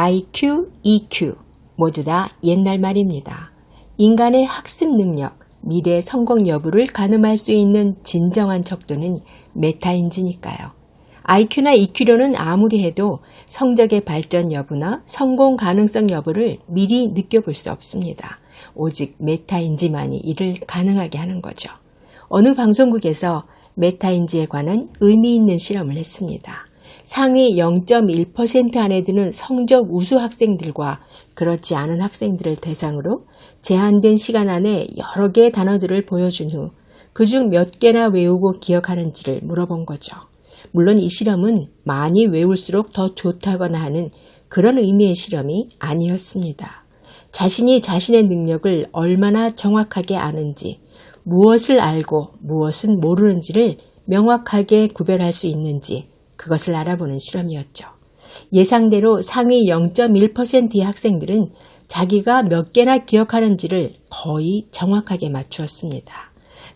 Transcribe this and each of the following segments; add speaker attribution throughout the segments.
Speaker 1: IQ, EQ 모두 다 옛날 말입니다. 인간의 학습 능력, 미래 성공 여부를 가늠할 수 있는 진정한 척도는 메타인지니까요. IQ나 EQ로는 아무리 해도 성적의 발전 여부나 성공 가능성 여부를 미리 느껴볼 수 없습니다. 오직 메타인지만이 이를 가능하게 하는 거죠. 어느 방송국에서 메타인지에 관한 의미 있는 실험을 했습니다. 상위 0.1% 안에 드는 성적 우수 학생들과 그렇지 않은 학생들을 대상으로 제한된 시간 안에 여러 개의 단어들을 보여준 후 그중 몇 개나 외우고 기억하는지를 물어본 거죠. 물론 이 실험은 많이 외울수록 더 좋다거나 하는 그런 의미의 실험이 아니었습니다. 자신이 자신의 능력을 얼마나 정확하게 아는지, 무엇을 알고 무엇은 모르는지를 명확하게 구별할 수 있는지 그것을 알아보는 실험이었죠. 예상대로 상위 0.1%의 학생들은 자기가 몇 개나 기억하는지를 거의 정확하게 맞추었습니다.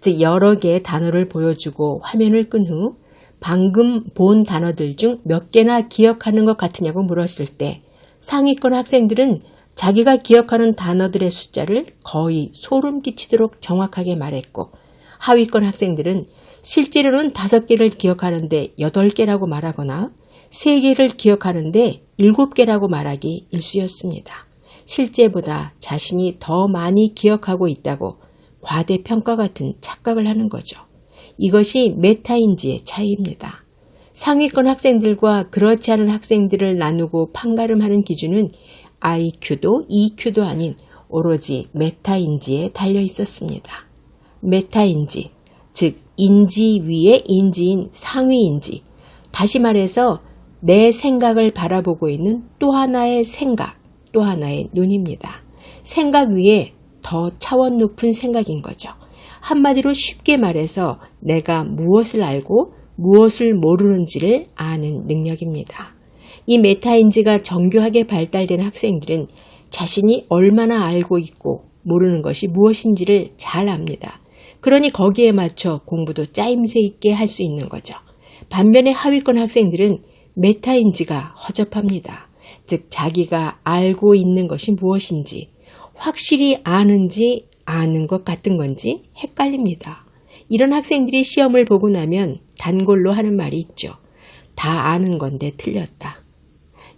Speaker 1: 즉 여러 개의 단어를 보여주고 화면을 끈 후 방금 본 단어들 중 몇 개나 기억하는 것 같으냐고 물었을 때 상위권 학생들은 자기가 기억하는 단어들의 숫자를 거의 소름 끼치도록 정확하게 말했고 하위권 학생들은 실제로는 5개를 기억하는데 8개라고 말하거나 3개를 기억하는데 7개라고 말하기 일쑤였습니다. 실제보다 자신이 더 많이 기억하고 있다고 과대평가 같은 착각을 하는 거죠. 이것이 메타인지의 차이입니다. 상위권 학생들과 그렇지 않은 학생들을 나누고 판가름하는 기준은 IQ도 EQ도 아닌 오로지 메타인지에 달려 있었습니다. 메타인지, 즉 인지 위의 인지인 상위인지, 다시 말해서 내 생각을 바라보고 있는 또 하나의 생각, 또 하나의 눈입니다. 생각 위에 더 차원 높은 생각인 거죠. 한마디로 쉽게 말해서 내가 무엇을 알고 무엇을 모르는지를 아는 능력입니다. 이 메타인지가 정교하게 발달된 학생들은 자신이 얼마나 알고 있고 모르는 것이 무엇인지를 잘 압니다. 그러니 거기에 맞춰 공부도 짜임새 있게 할 수 있는 거죠. 반면에 하위권 학생들은 메타인지가 허접합니다. 즉 자기가 알고 있는 것이 무엇인지, 확실히 아는지 아는 것 같은 건지 헷갈립니다. 이런 학생들이 시험을 보고 나면 단골로 하는 말이 있죠. 다 아는 건데 틀렸다.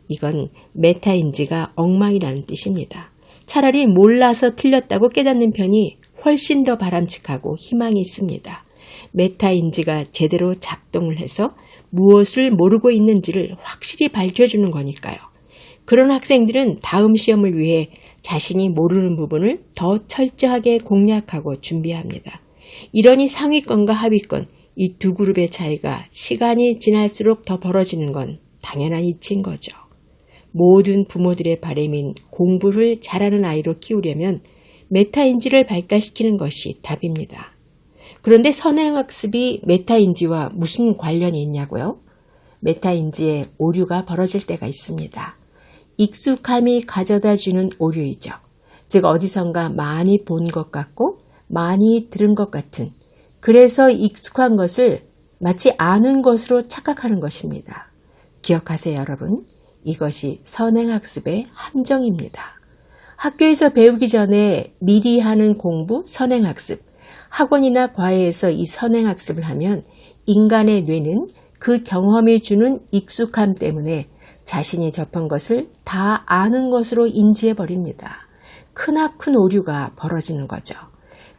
Speaker 1: 이건 메타인지가 엉망이라는 뜻입니다. 차라리 몰라서 틀렸다고 깨닫는 편이 훨씬 더 바람직하고 희망이 있습니다. 메타인지가 제대로 작동을 해서 무엇을 모르고 있는지를 확실히 밝혀주는 거니까요. 그런 학생들은 다음 시험을 위해 자신이 모르는 부분을 더 철저하게 공략하고 준비합니다. 이러니 상위권과 하위권, 이 두 그룹의 차이가 시간이 지날수록 더 벌어지는 건 당연한 이치인 거죠. 모든 부모들의 바람인 공부를 잘하는 아이로 키우려면 메타인지를 발달시키는 것이 답입니다. 그런데 선행학습이 메타인지와 무슨 관련이 있냐고요? 메타인지에 오류가 벌어질 때가 있습니다. 익숙함이 가져다주는 오류이죠. 즉 어디선가 많이 본 것 같고 많이 들은 것 같은, 그래서 익숙한 것을 마치 아는 것으로 착각하는 것입니다. 기억하세요, 여러분. 이것이 선행학습의 함정입니다. 학교에서 배우기 전에 미리 하는 공부, 선행학습, 학원이나 과외에서 이 선행학습을 하면 인간의 뇌는 그 경험이 주는 익숙함 때문에 자신이 접한 것을 다 아는 것으로 인지해버립니다. 크나큰 오류가 벌어지는 거죠.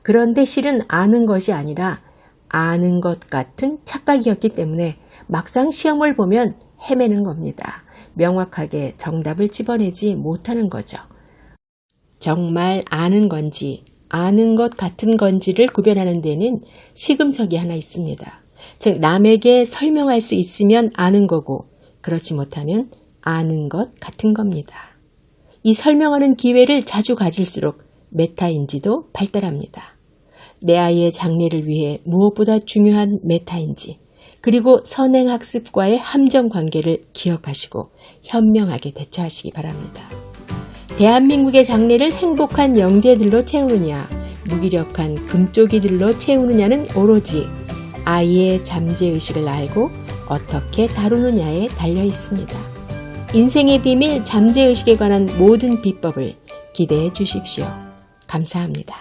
Speaker 1: 그런데 실은 아는 것이 아니라 아는 것 같은 착각이었기 때문에 막상 시험을 보면 헤매는 겁니다. 명확하게 정답을 집어내지 못하는 거죠. 정말 아는 건지 아는 것 같은 건지를 구별하는 데는 시금석이 하나 있습니다. 즉 남에게 설명할 수 있으면 아는 거고 그렇지 못하면 아는 것 같은 겁니다. 이 설명하는 기회를 자주 가질수록 메타인지도 발달합니다. 내 아이의 장래를 위해 무엇보다 중요한 메타인지, 그리고 선행학습과의 함정 관계를 기억하시고 현명하게 대처하시기 바랍니다. 대한민국의 장래를 행복한 영재들로 채우느냐, 무기력한 금쪽이들로 채우느냐는 오로지 아이의 잠재의식을 알고 어떻게 다루느냐에 달려 있습니다. 인생의 비밀 잠재의식에 관한 모든 비법을 기대해 주십시오. 감사합니다.